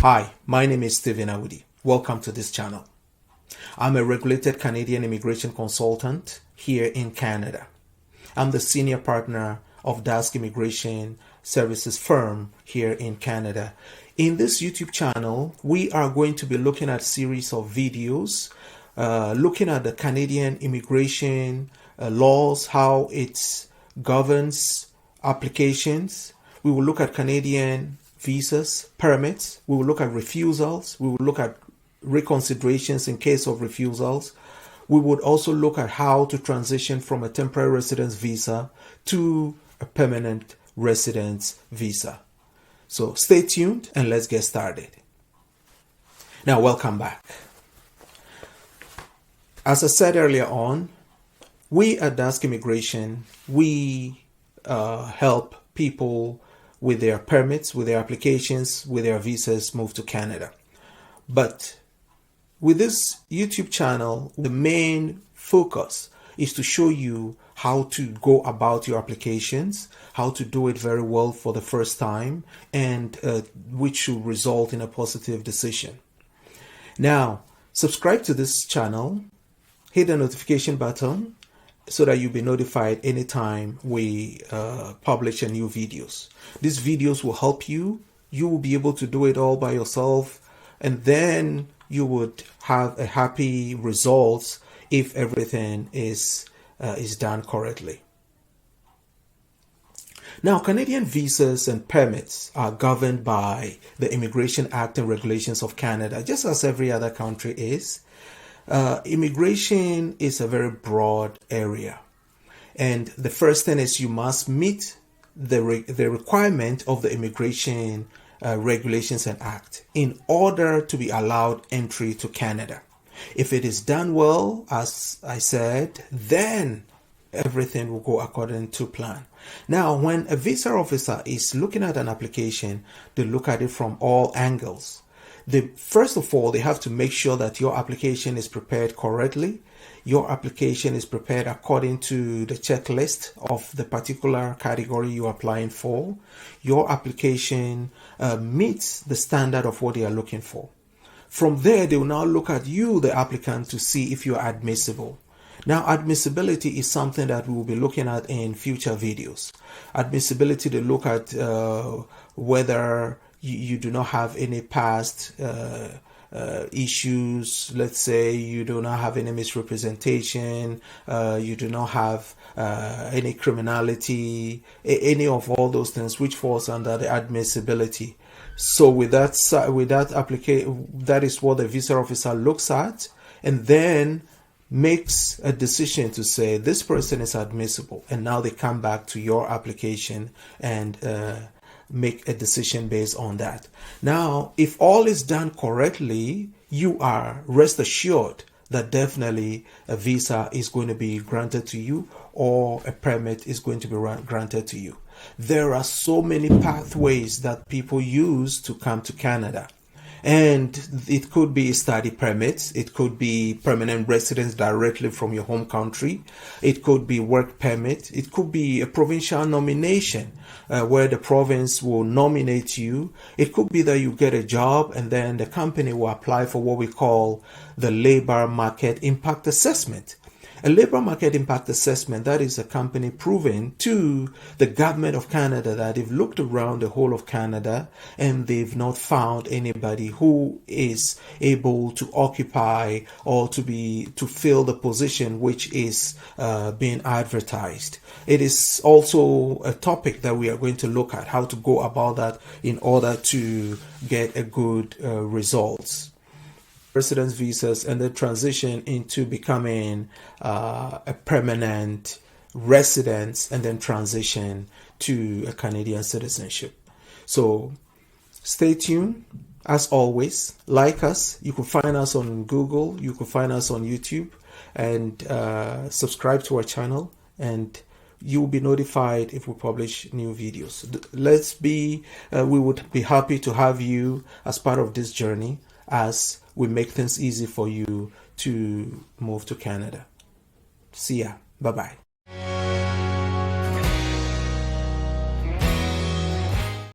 Hi, my name is Stephen Awudi. Welcome to this channel. I'm a regulated Canadian immigration consultant here in Canada. I'm the senior partner of Dask Immigration Services firm here in Canada. In this YouTube channel, we are going to be looking at a series of videos looking at the Canadian immigration laws, how it governs applications. We will look at Canadian visas, permits. We will look at refusals. We will look at reconsiderations in case of refusals. We would also look at how to transition from a temporary residence visa to a permanent residence visa. So stay tuned and let's get started. Now, welcome back. As I said earlier on, we at Dask Immigration, we help people with their permits, with their applications, with their visas move to Canada. But with this YouTube channel, the main focus is to show you how to go about your applications, how to do it very well for the first time, and which should result in a positive decision. Now, subscribe to this channel, hit the notification button so that you'll be notified anytime we publish a new videos. These videos will help you. You will be able to do it all by yourself, and then you would have a happy results if everything is done correctly. Now, Canadian visas and permits are governed by the Immigration Act and Regulations of Canada, just as every other country is. Immigration is a very broad area, and the first thing is you must meet the requirement of the Immigration Regulations and Act in order to be allowed entry to Canada. If it is done well, as I said, then everything will go according to plan. Now, when a visa officer is looking at an application, they look at it from all angles. First of all, they have to make sure that your application is prepared correctly. Your application is prepared according to the checklist of the particular category you're applying for. Your application meets the standard of what they are looking for. From there, they will now look at you, the applicant, to see if you are admissible. Now, admissibility is something that we will be looking at in future videos. Admissibility, they look at whether you do not have any past issues. Let's say you do not have any misrepresentation, you do not have any criminality, any of all those things which falls under the admissibility. So with that application, that is what the visa officer looks at, and then makes a decision to say this person is admissible, and now they come back to your application and make a decision based on that. Now, if all is done correctly, you are rest assured that definitely a visa is going to be granted to you, or a permit is going to be granted to you. There are so many pathways that people use to come to Canada. And it could be study permits, it could be permanent residence directly from your home country, it could be work permit, it could be a provincial nomination where the province will nominate you. It could be that you get a job and then the company will apply for what we call the labor market impact assessment. A labor market impact assessment, that is a company proving to the government of Canada that they've looked around the whole of Canada and they've not found anybody who is able to occupy or to fill the position which is being advertised. It is also a topic that we are going to look at, how to go about that in order to get a good results. Residence visas, and then transition into becoming a permanent resident, and then transition to a Canadian citizenship. So stay tuned. As always, like us. You can find us on Google, you can find us on YouTube, and subscribe to our channel, and you will be notified if we publish new videos. We would be happy to have you as part of this journey as we make things easy for you to move to Canada. See ya. Bye-bye.